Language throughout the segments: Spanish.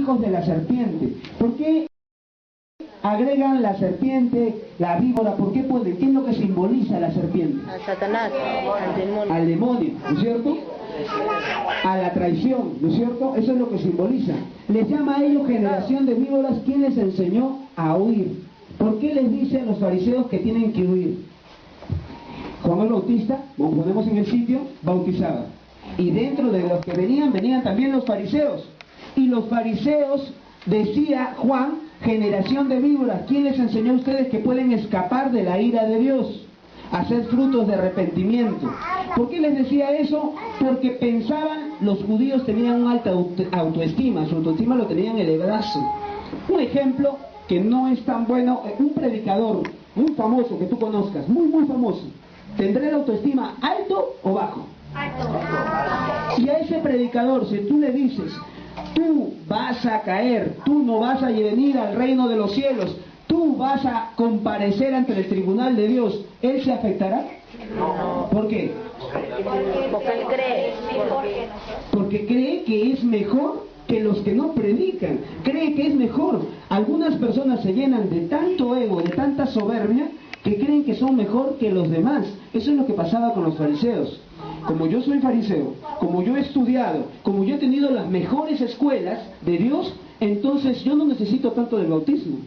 hijos de la serpiente. ¿Por qué agregan la serpiente, la víbora? ¿Por qué ponen? ¿Qué es lo que simboliza la serpiente? A Satanás, al demonio. Al demonio, ¿no es cierto? A la traición, ¿no es cierto? Eso es lo que simboliza. Les llama a ellos generación de víboras. ¿Quién les enseñó a huir? ¿Por qué les dice a los fariseos que tienen que huir? Juan el Bautista, como ponemos en el sitio, bautizaba. Y dentro de los que venían también los fariseos. Y los fariseos, decía Juan, generación de víboras. ¿Quién les enseñó a ustedes que pueden escapar de la ira de Dios? Hacer frutos de arrepentimiento. ¿Por qué les decía eso? Porque pensaban, los judíos tenían una alta autoestima, su autoestima lo tenían elevadazo. Un ejemplo que no es tan bueno, un predicador muy famoso que tú conozcas, muy famoso, ¿tendrá la autoestima alto o bajo? Alto. Y a ese predicador, si tú le dices, tú vas a caer, tú no vas a venir al reino de los cielos, tú vas a comparecer ante el tribunal de Dios, ¿él se afectará? No. ¿Por qué? Porque él cree. Porque cree que es mejor que los que no predican. Cree que es mejor. Algunas personas se llenan de tanto ego, de tanta soberbia, que creen que son mejor que los demás. Eso es lo que pasaba con los fariseos. Como yo soy fariseo, como yo he estudiado, como yo he tenido las mejores escuelas de Dios, entonces yo no necesito tanto del bautismo.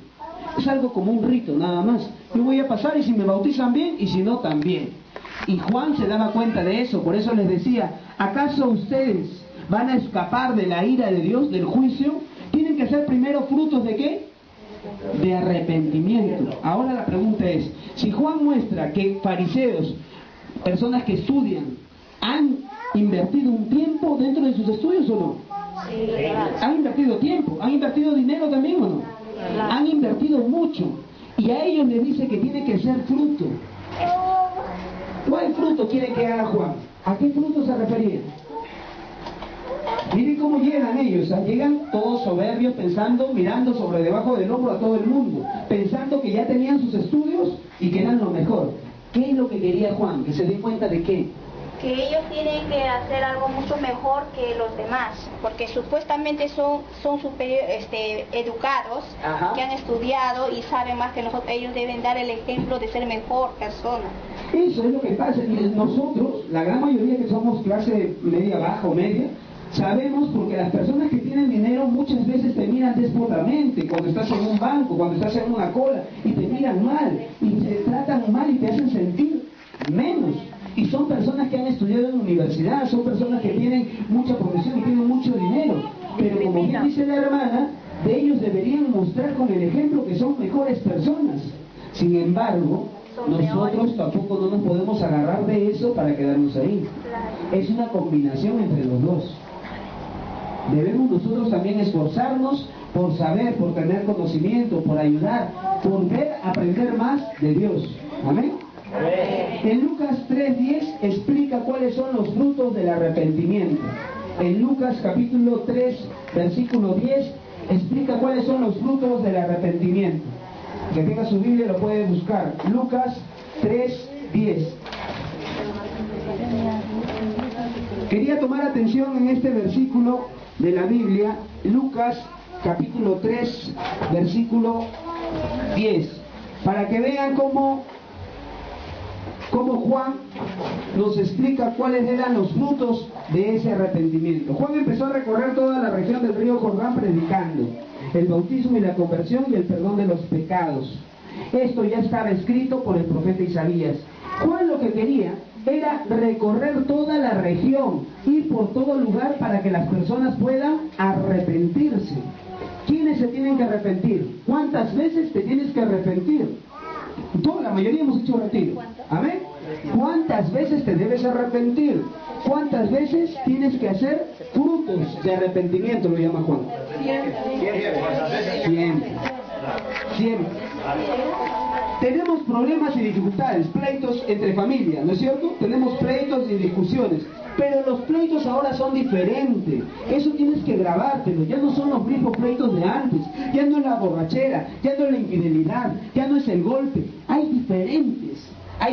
Es algo como un rito, nada más. Yo voy a pasar y si me bautizan bien y si no también. Y Juan se daba cuenta de eso, por eso les decía, ¿acaso ustedes van a escapar de la ira de Dios, del juicio? Tienen que hacer primero frutos ¿de qué? De arrepentimiento. Ahora la pregunta es, si Juan muestra que fariseos, personas que estudian, han invertido un tiempo dentro de sus estudios o no? Sí. Han invertido tiempo, han invertido dinero también o no? Han invertido mucho. Y a ellos les dice que tiene que ser fruto. ¿Cuál fruto quiere que haga Juan? ¿A qué fruto se refería? Miren cómo llegan ellos, llegan todos soberbios, pensando, mirando sobre debajo del hombro a todo el mundo, pensando que ya tenían sus estudios y que eran lo mejor. ¿Qué es lo que quería Juan? Que se dé cuenta de qué. Que ellos tienen que hacer algo mucho mejor que los demás, porque supuestamente son educados, Ajá. Que han estudiado y saben más que nosotros. Ellos deben dar el ejemplo de ser mejor persona. Eso es lo que pasa. Y nosotros, la gran mayoría que somos clase media baja o media, sabemos porque las personas que tienen dinero muchas veces te miran déspotamente cuando estás en un banco, cuando estás en una cola, y te miran mal, y te tratan mal y te hacen sentir menos. Y son personas que han estudiado en universidad, son personas que tienen mucha profesión y tienen mucho dinero. Pero como bien dice la hermana, de ellos deberían mostrar con el ejemplo que son mejores personas. Sin embargo, nosotros tampoco no nos podemos agarrar de eso para quedarnos ahí. Es una combinación entre los dos. Debemos nosotros también esforzarnos por saber, por tener conocimiento, por ayudar, por ver, aprender más de Dios. Amén. En Lucas 3:10 explica cuáles son los frutos del arrepentimiento. En Lucas capítulo 3, versículo 10, explica cuáles son los frutos del arrepentimiento. Que tenga su Biblia lo puede buscar. Lucas 3:10. Quería tomar atención en este versículo de la Biblia, Lucas capítulo 3, versículo 10, para que vean cómo Juan nos explica cuáles eran los frutos de ese arrepentimiento. Juan empezó a recorrer toda la región del río Jordán predicando el bautismo y la conversión y el perdón de los pecados. Esto ya estaba escrito por el profeta Isaías. Juan lo que quería era recorrer toda la región, ir por todo lugar para que las personas puedan arrepentirse. ¿Quiénes se tienen que arrepentir? ¿Cuántas veces te tienes que arrepentir? La mayoría hemos hecho retiro. ¿Amén? ¿Cuántas veces te debes arrepentir? ¿Cuántas veces tienes que hacer frutos de arrepentimiento? Lo llama Juan. Siempre. Siempre. Tenemos problemas y dificultades, pleitos entre familias, ¿no es cierto? Tenemos pleitos y discusiones, pero los pleitos ahora son diferentes. Eso tienes que grabártelo. Ya no son los mismos pleitos de antes. Ya no es la borrachera, ya no es la infidelidad, ya no es el golpe. Hay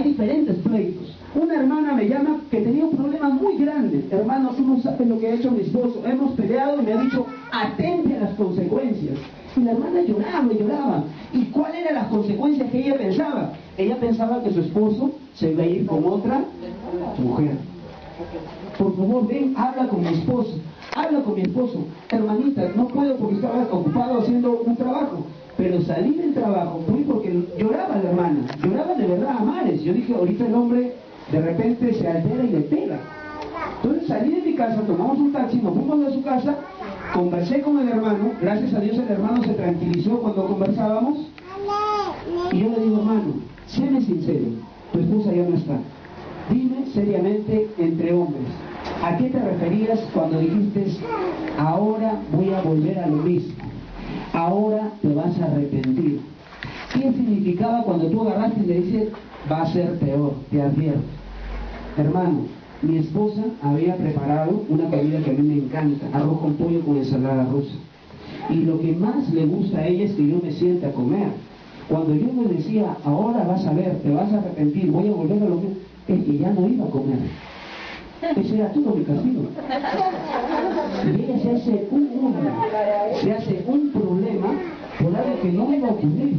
diferentes pleitos. Una hermana me llama que tenía un problema muy grande. Hermano, tú no sabes lo que ha hecho mi esposo. Hemos peleado y me ha dicho, atente a las consecuencias. consecuencias. Y la hermana lloraba y lloraba. ¿Y cuáles eran las consecuencias que ella pensaba? Ella pensaba que su esposo se iba a ir con otra mujer. Por favor, ven, habla con mi esposo. Habla con mi esposo. Hermanita, no puedo porque estaba ocupado haciendo un trabajo. Pero salí del trabajo, fui porque lloraba la hermana. Lloraba de verdad a mares. Yo dije, ahorita el hombre de repente se altera y le pega. Entonces salí de mi casa, tomamos un taxi, nos fuimos a su casa, conversé con el hermano, gracias a Dios el hermano se tranquilizó cuando conversábamos, y yo le digo, hermano, séme sincero, tu esposa ya no está. Dime seriamente entre hombres, ¿a qué te referías cuando dijiste, ahora voy a volver a lo mismo? Ahora te vas a arrepentir. ¿Qué significaba cuando tú agarraste y le dices, va a ser peor, te advierto? Hermano, mi esposa había preparado una comida que a mí me encanta, arroz con pollo con ensalada rusa. Y lo que más le gusta a ella es que yo me siente a comer. Cuando yo me decía, ahora vas a ver, te vas a arrepentir, voy a volver a lo mismo, es que ya no iba a comer. Ese era todo mi castigo. Y ella se hace un problema por algo que no iba a ocurrir.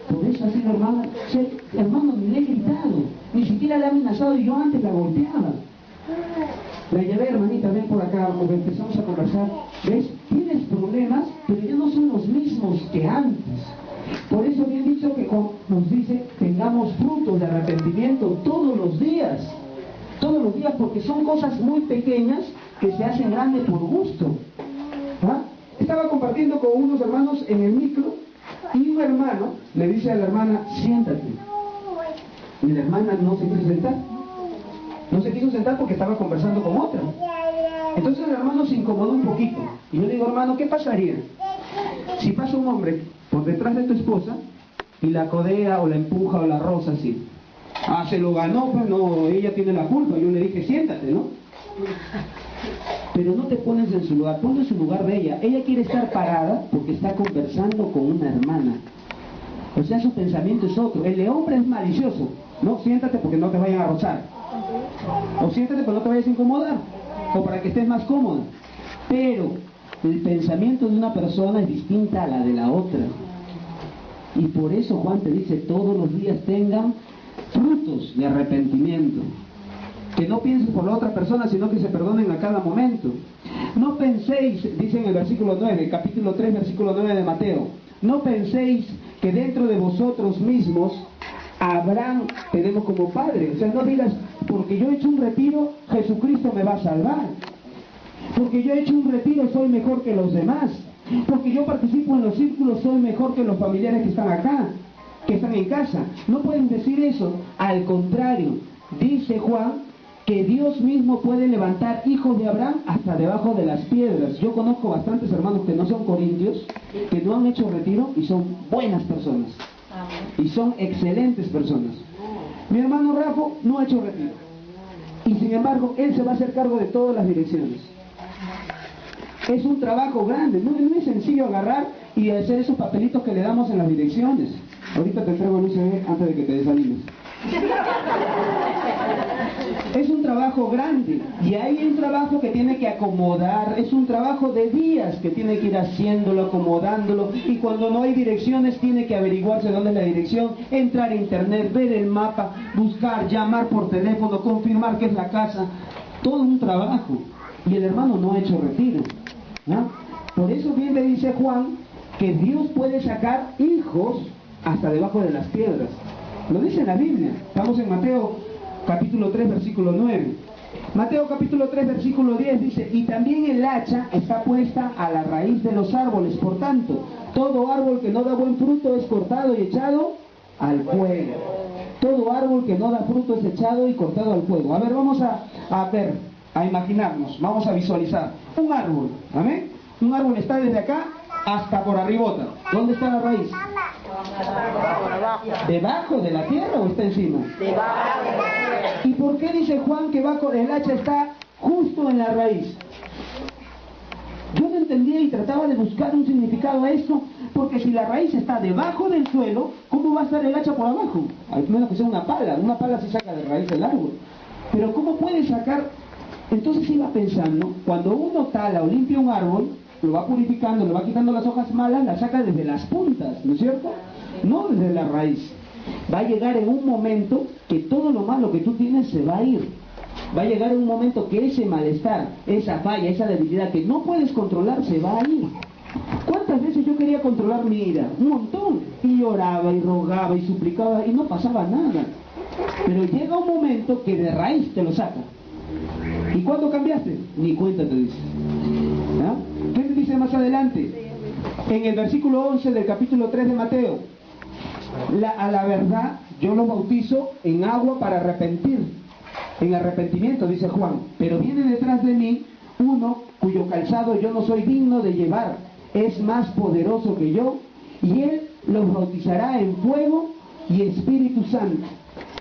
Por eso ha sido, hermano, ni le he gritado, ni siquiera le he amenazado y yo antes la golpeaba. La llevé, hermanita, ven por acá, porque empezamos a conversar. ¿Ves? Tienes problemas, pero ya no son los mismos que antes. Por eso bien dicho que nos dice, tengamos frutos de arrepentimiento todos los días. Todos los días, porque son cosas muy pequeñas que se hacen grandes por gusto. ¿Ah? Estaba compartiendo con unos hermanos en el micro y un hermano le dice a la hermana, siéntate. Y la hermana no se quiso sentar. No se quiso sentar porque estaba conversando con otra. Entonces el hermano se incomodó un poquito. Y yo le digo, hermano, ¿qué pasaría si pasa un hombre por detrás de tu esposa y la codea o la empuja o la roza así? Ah, se lo ganó, pues no, ella tiene la culpa. Yo le dije, siéntate, ¿no? Pero no te pones en su lugar, ponte en su lugar de ella. Ella quiere estar parada porque está conversando con una hermana. O sea, su pensamiento es otro. El de hombre es malicioso. No, siéntate porque no te vayan a rozar. O siéntate porque no te vayas a incomodar. O para que estés más cómoda. Pero el pensamiento de una persona es distinta a la de la otra. Y por eso Juan te dice, todos los días tengan frutos de arrepentimiento. Que no piensen por la otra persona, sino que se perdonen a cada momento. No penséis, dice en el versículo 9, capítulo 3, versículo 9 de Mateo, no penséis que dentro de vosotros mismos Abraham tenemos como padre. O sea, no digas, porque yo he hecho un retiro, Jesucristo me va a salvar. Porque yo he hecho un retiro, soy mejor que los demás. Porque yo participo en los círculos, soy mejor que los familiares que están acá, que están en casa. No pueden decir eso. Al contrario, dice Juan que Dios mismo puede levantar hijos de Abraham hasta debajo de las piedras. Yo conozco bastantes hermanos que no son corintios, que no han hecho retiro y son buenas personas. Y son excelentes personas. Mi hermano Rafa no ha hecho retiro. Y sin embargo, él se va a hacer cargo de todas las direcciones. Es un trabajo grande, no es sencillo agarrar y hacer esos papelitos que le damos en las direcciones. Ahorita te entrego el USB antes de que te desanimes. Es un trabajo grande y hay un trabajo que tiene que acomodar, es un trabajo de días que tiene que ir haciéndolo, acomodándolo, y cuando no hay direcciones tiene que averiguarse dónde es la dirección, entrar a internet, ver el mapa, buscar, llamar por teléfono, confirmar que es la casa, todo un trabajo. Y el hermano no ha hecho retiro, ¿no? Por eso bien le dice Juan que Dios puede sacar hijos hasta debajo de las piedras. Lo dice en la Biblia. Estamos en Mateo capítulo 3, versículo 9. Mateo capítulo 3, versículo 10 dice, y también el hacha está puesta a la raíz de los árboles. Por tanto, todo árbol que no da buen fruto es cortado y echado al fuego. Todo árbol que no da fruto es echado y cortado al fuego. A ver, vamos a ver, a imaginarnos, vamos a visualizar. Un árbol, ¿amén? Un árbol está desde acá hasta por arribota. ¿Dónde está la raíz? ¿Debajo de la tierra o está encima? Debajo. ¿Y por qué dice Juan que el hacha está justo en la raíz? Yo no entendía y trataba de buscar un significado a esto, porque si la raíz está debajo del suelo, ¿cómo va a estar el hacha por abajo? Al menos que sea una pala se saca de raíz del árbol. Pero ¿cómo puede sacar? Entonces iba pensando, cuando uno tala o limpia un árbol, lo va purificando, le va quitando las hojas malas, las saca desde las puntas, ¿no es cierto? No desde la raíz. Va a llegar en un momento que todo lo malo que tú tienes se va a ir. Va a llegar en un momento que ese malestar, esa falla, esa debilidad que no puedes controlar se va a ir. ¿Cuántas veces yo quería controlar mi ira? Un montón. Y lloraba y rogaba y suplicaba y no pasaba nada. Pero llega un momento que de raíz te lo saca. ¿Y cuándo cambiaste? Ni cuenta te dice. ¿Ah? ¿Qué te dice más adelante? En el versículo 11 del capítulo 3 de Mateo. A la verdad yo los bautizo en agua para arrepentir. En arrepentimiento, dice Juan. Pero viene detrás de mí uno cuyo calzado yo no soy digno de llevar. Es más poderoso que yo. Y él los bautizará en fuego y Espíritu Santo.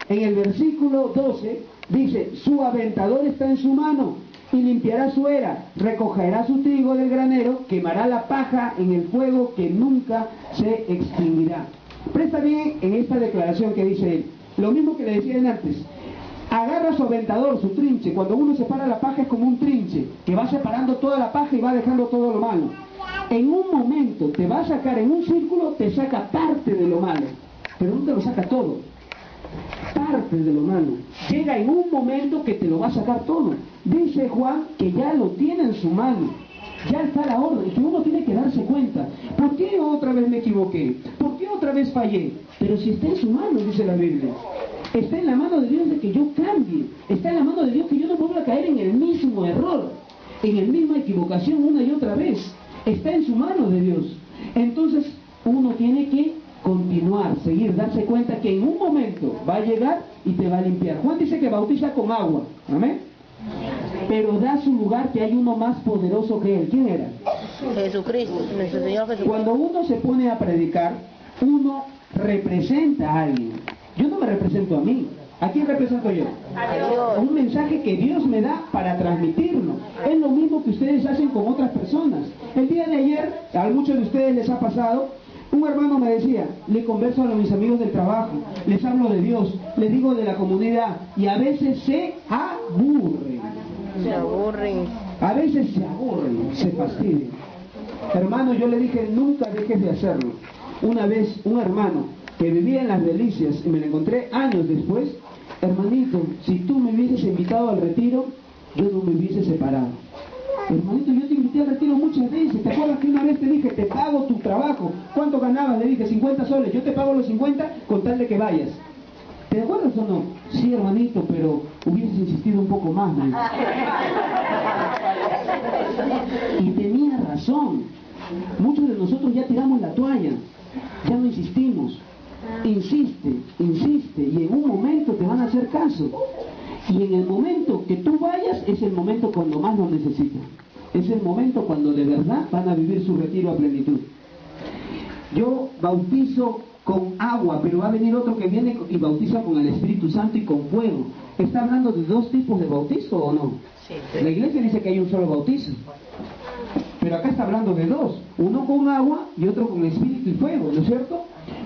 En el versículo 12 dice, su aventador está en su mano y limpiará su era, recogerá su trigo del granero, quemará la paja en el fuego que nunca se extinguirá. Presta bien en esta declaración que dice él, lo mismo que le decían antes. Agarra su aventador, su trinche. Cuando uno separa la paja es como un trinche que va separando toda la paja y va dejando todo lo malo. En un momento te va a sacar, en un círculo te saca parte de lo malo, pero no te lo saca todo, parte de lo malo. Llega en un momento que te lo va a sacar todo. Dice Juan que ya lo tiene en su mano, ya está a la orden, que uno tiene que darse cuenta. ¿Por qué otra vez me equivoqué? ¿Por qué otra vez fallé? Pero si está en su mano, dice la Biblia. Está en la mano de Dios de que yo cambie. Está en la mano de Dios que yo no vuelva a caer en el mismo error, en la misma equivocación una y otra vez. Está en su mano de Dios. Entonces uno tiene que continuar, seguir, darse cuenta que en un momento va a llegar y te va a limpiar. Juan dice que bautiza con agua, amén, pero da su lugar que hay uno más poderoso que él. ¿Quién era? Jesucristo, nuestro Señor Jesucristo. Cuando uno se pone a predicar, uno representa a alguien. Yo no me represento a mí. ¿A quién represento yo? A Dios. Un mensaje que Dios me da para transmitirlo. Es lo mismo que ustedes hacen con otras personas. El día de ayer, a muchos de ustedes les ha pasado, un hermano me decía, le converso a mis amigos del trabajo, les hablo de Dios, les digo de la comunidad, y a veces se aburren. Se aburren. A veces se aburren, se fastidian. Hermano, yo le dije, nunca dejes de hacerlo. Una vez, un hermano que vivía en Las Delicias, y me lo encontré años después, hermanito, si tú me hubieses invitado al retiro, yo no me hubiese separado. Hermanito, yo te invité al retiro muchas veces. ¿Te acuerdas que una vez te dije, te pago tu trabajo? ¿Cuánto ganabas? Le dije, 50 soles. Yo te pago los 50 con tal de que vayas. ¿Te acuerdas o no? Sí, hermanito, pero hubieses insistido un poco más, ¿no? Y tenía razón. Muchos de nosotros ya tiramos la toalla. Ya no insistimos. Insiste, insiste, y en un momento te van a hacer caso. Y en el momento que tú vayas, es el momento cuando más lo necesitan. Es el momento cuando de verdad van a vivir su retiro a plenitud. Yo bautizo con agua, pero va a venir otro que viene y bautiza con el Espíritu Santo y con fuego. ¿Está hablando de dos tipos de bautizo o no? Sí. La iglesia dice que hay un solo bautizo, pero acá está hablando de dos, uno con agua y otro con Espíritu y fuego, ¿no es cierto?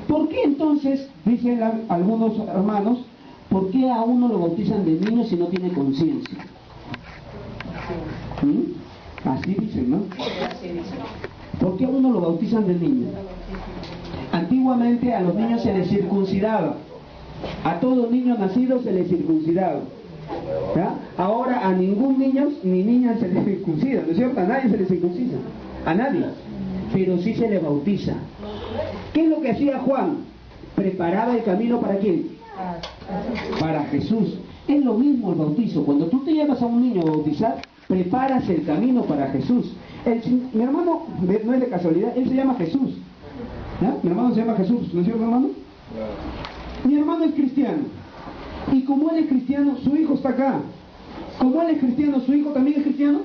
¿Por qué entonces, dicen algunos hermanos, por qué a uno lo bautizan de niño si no tiene conciencia? Así dicen, ¿no? ¿Por qué a uno lo bautizan de niño? Antiguamente a los niños se les circuncidaba. A todo niño nacido se les circuncidaba. ¿Ya? Ahora a ningún niño ni niña se les circuncida, ¿no es cierto? A nadie se les circuncida, a nadie, pero sí se le bautiza. ¿Qué es lo que hacía Juan? Preparaba el camino ¿para quién? Para Jesús. Es lo mismo el bautizo. Cuando tú te llevas a un niño a bautizar, preparas el camino para Jesús. Mi hermano no es de casualidad, él se llama Jesús. ¿Ya? Mi hermano se llama Jesús, ¿no es cierto, hermano? Mi hermano es cristiano. Y como él es cristiano, su hijo está acá. Como él es cristiano, su hijo también es cristiano.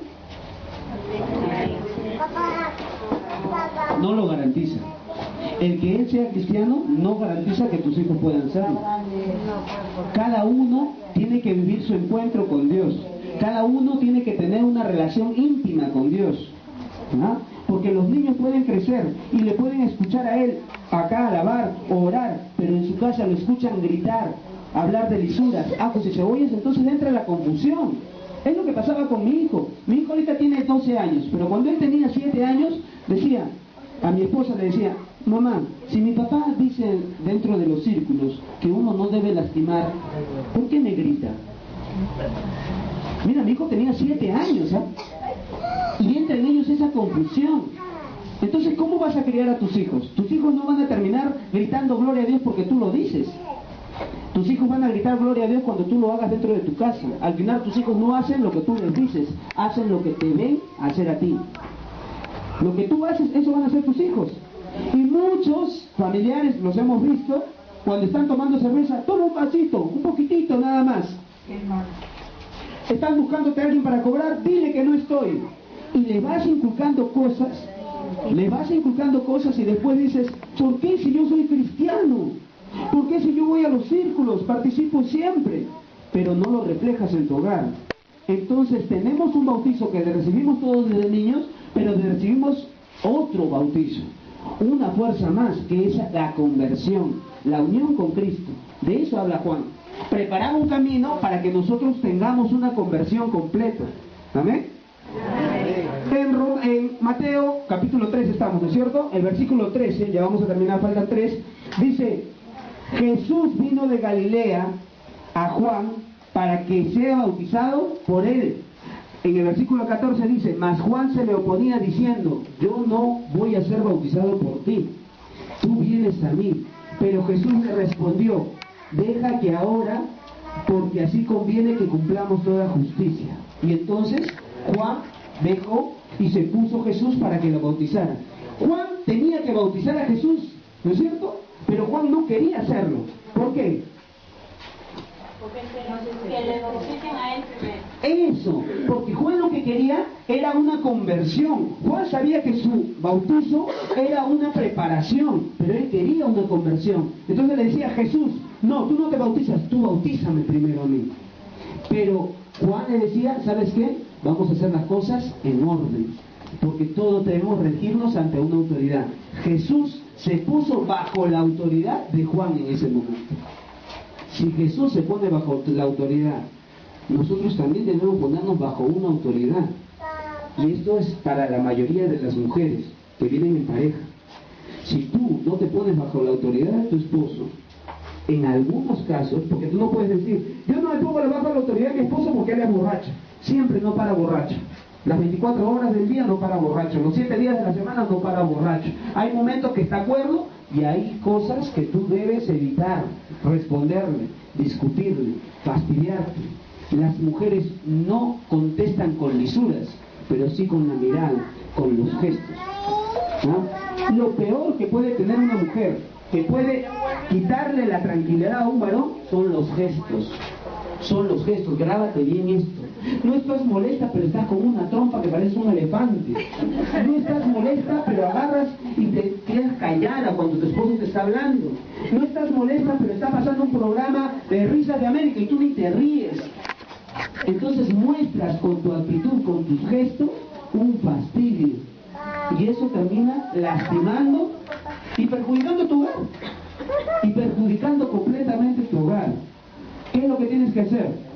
No lo garantiza. El que él sea cristiano no garantiza que tus hijos puedan serlo. Cada uno tiene que vivir su encuentro con Dios. Cada uno tiene que tener una relación íntima con Dios. ¿Ah? Porque los niños pueden crecer y le pueden escuchar a él acá alabar o orar, pero en su casa lo escuchan gritar, hablar de lisuras, ajos y cebollas, entonces entra la confusión. Es lo que pasaba con mi hijo. Mi hijo ahorita tiene 12 años, pero cuando él tenía 7 años, decía, a mi esposa le decía, mamá, si mi papá dice dentro de los círculos que uno no debe lastimar, ¿por qué me grita? Mira, mi hijo tenía 7 años, ¿eh? Y entra en ellos esa confusión. Entonces, ¿cómo vas a criar a tus hijos? Tus hijos no van a terminar gritando gloria a Dios porque tú lo dices. Tus hijos van a gritar gloria a Dios cuando tú lo hagas dentro de tu casa. Al final tus hijos no hacen lo que tú les dices, hacen lo que te ven hacer a ti. Lo que tú haces, eso van a hacer tus hijos. Y muchos familiares, los hemos visto, cuando están tomando cerveza, toma un vasito, un poquitito nada más. Están buscándote a alguien para cobrar, dile que no estoy. Y le vas inculcando cosas, y después dices, ¿por qué si yo soy cristiano? ¿Por qué si yo voy a los círculos, participo siempre? Pero no lo reflejas en tu hogar. Entonces tenemos un bautizo que recibimos todos desde niños, pero recibimos otro bautizo, una fuerza más, que es la conversión, la unión con Cristo. De eso habla Juan. Preparar un camino para que nosotros tengamos una conversión completa. ¿Amén? En Mateo capítulo 3 estamos, ¿no es cierto? El versículo 13, ya vamos a terminar, faltan 3, dice, Jesús vino de Galilea a Juan para que sea bautizado por él. En el versículo 14 dice, mas Juan se le oponía diciendo, yo no voy a ser bautizado por ti, tú vienes a mí. Pero Jesús le respondió, deja que ahora, porque así conviene que cumplamos toda justicia. Y entonces Juan dejó y se puso Jesús para que lo bautizara. Juan tenía que bautizar a Jesús, ¿no es cierto? Pero Juan no quería hacerlo. ¿Por qué? Que le bauticen a él primero. Eso, porque Juan lo que quería era una conversión. Juan sabía que su bautizo era una preparación, pero él quería una conversión. Entonces le decía a Jesús, no, tú no te bautizas, tú bautízame primero a mí. Pero Juan le decía, ¿sabes qué? Vamos a hacer las cosas en orden, porque todos debemos regirnos ante una autoridad. Jesús se puso bajo la autoridad de Juan en ese momento. Si Jesús se pone bajo la autoridad, nosotros también debemos ponernos bajo una autoridad. Y esto es para la mayoría de las mujeres que viven en pareja. Si tú no te pones bajo la autoridad de tu esposo, en algunos casos, porque tú no puedes decir, yo no me pongo bajo la autoridad de mi esposo porque él es borracho. Siempre no para borracho. Las 24 horas del día no para borracho. Los 7 días de la semana no para borracho. Hay momentos que está acuerdo y hay cosas que tú debes evitar, responderle, discutirle, fastidiarte. Las mujeres no contestan con lisuras, pero sí con la mirada, con los gestos. ¿No? Lo peor que puede tener una mujer, que puede quitarle la tranquilidad a un varón, son los gestos. Son los gestos, grábate bien esto. No estás molesta, pero estás con una trompa que parece un elefante. No estás molesta, pero agarras y te quedas callada cuando tu esposo te está hablando. No estás molesta, pero está pasando un programa de risas de América y tú ni te ríes. Entonces muestras con tu actitud, con tus gestos, un fastidio. Y eso termina lastimando y perjudicando tu hogar. Y perjudicando completamente tu hogar. ¿Qué es lo que tienes que hacer?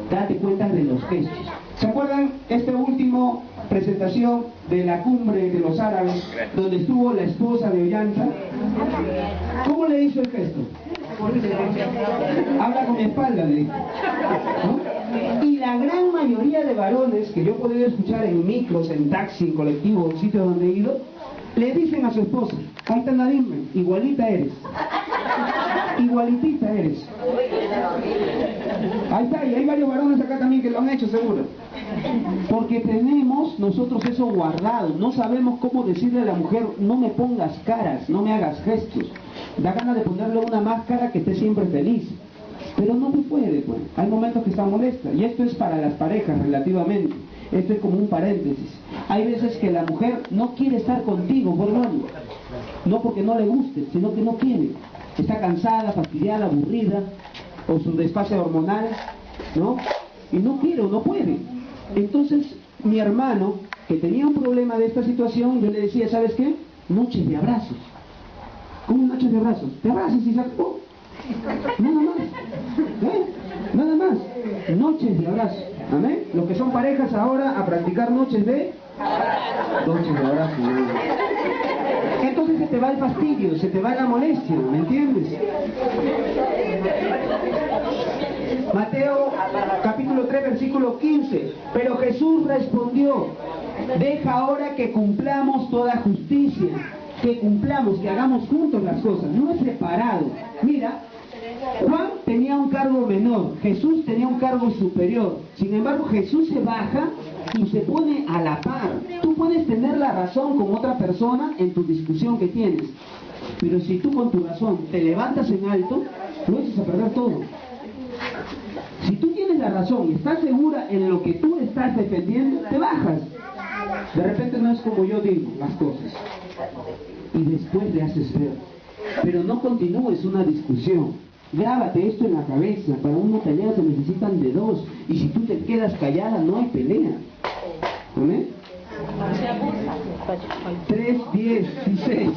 Date cuenta de los gestos. ¿Se acuerdan esta última presentación de la cumbre de los árabes, donde estuvo la esposa de Ollanta? ¿Cómo le hizo el gesto? Habla con mi espalda, le dijo. ¿No? Y la gran mayoría de varones que yo he podido escuchar en micros, en taxi, en colectivo, en sitios donde he ido, le dicen a su esposa, ahí está Nadine, igualita eres. Igualitita eres. Ahí está, y hay varios varones acá también que lo han hecho seguro. Porque tenemos nosotros eso guardado. No sabemos cómo decirle a la mujer, no me pongas caras, no me hagas gestos. Da ganas de ponerle una máscara que esté siempre feliz. Pero no se puede, pues. Hay momentos que está molesta. Y esto es para las parejas relativamente. Esto es como un paréntesis. Hay veces que la mujer no quiere estar contigo, por hermano. No porque no le guste, sino que no quiere. Está cansada, fastidiada, aburrida, o su desfase hormonal, ¿no? Y no quiere o no puede. Entonces, mi hermano, que tenía un problema de esta situación, yo le decía, ¿sabes qué? Noches de abrazos. ¿Cómo noches de abrazos? Te abrazas y se acabó. Nada más. Nada más. Noches de abrazos. Amén. Los que son parejas ahora a practicar noches de abrazo. Entonces se te va el fastidio, se te va la molestia, ¿me entiendes? Mateo capítulo 3 versículo 15. Pero Jesús respondió: deja ahora que cumplamos toda justicia, que cumplamos, que hagamos juntos las cosas, no es separado. Mira, Juan tenía un cargo menor, Jesús tenía un cargo superior. Sin embargo, Jesús se baja y se pone a la par. Tú puedes tener la razón con otra persona en tu discusión que tienes, pero si tú con tu razón te levantas en alto, lo echas a perder todo. Si tú tienes la razón y estás segura en lo que tú estás defendiendo, te bajas. De repente no es como yo digo las cosas, y después le haces ver. Pero no continúes una discusión. Grábate esto en la cabeza: para una pelea se necesitan de dos, y si tú te quedas callada no hay pelea. ¿Amén? 3, 10, 16.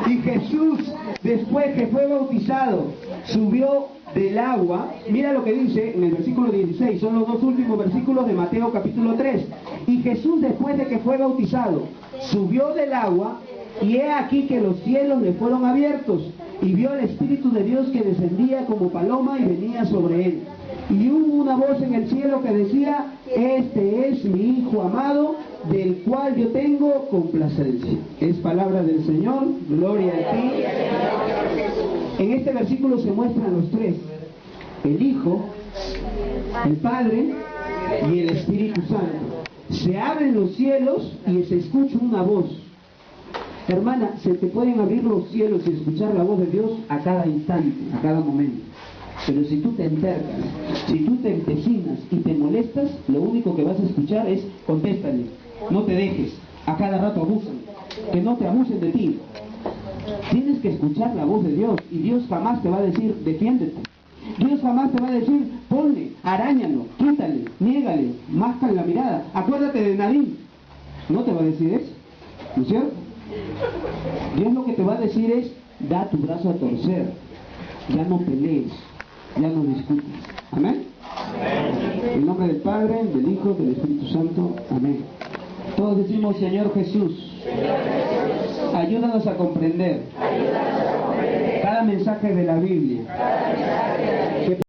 Y Jesús, después que fue bautizado, subió del agua. Mira lo que dice en el versículo 16, son los dos últimos versículos de Mateo capítulo 3. Y Jesús, después de que fue bautizado, subió del agua, y he aquí que los cielos le fueron abiertos, y vio al Espíritu de Dios que descendía como paloma y venía sobre él. Y hubo una voz en el cielo que decía: este es mi Hijo amado, del cual yo tengo complacencia. Es palabra del Señor, gloria a ti. En este versículo se muestran los tres: el Hijo, el Padre y el Espíritu Santo. Se abren los cielos y se escucha una voz. Hermana, se te pueden abrir los cielos y escuchar la voz de Dios a cada instante, a cada momento. Pero si tú te entercas, si tú te empecinas y te molestas, lo único que vas a escuchar es: contéstale, no te dejes, a cada rato abusan, que no te abusen de ti. Tienes que escuchar la voz de Dios, y Dios jamás te va a decir: defiéndete. Dios jamás te va a decir: ponle, aráñalo, quítale, niégale, máscale la mirada, acuérdate de Nadine. No te va a decir eso, ¿no es cierto? Dios lo que te va a decir es: da tu brazo a torcer, ya no pelees, ya no discutes. Amén. En el nombre del Padre, del Hijo, del Espíritu Santo. Amén. Todos decimos: Señor Jesús, ayúdanos a comprender cada mensaje de la Biblia.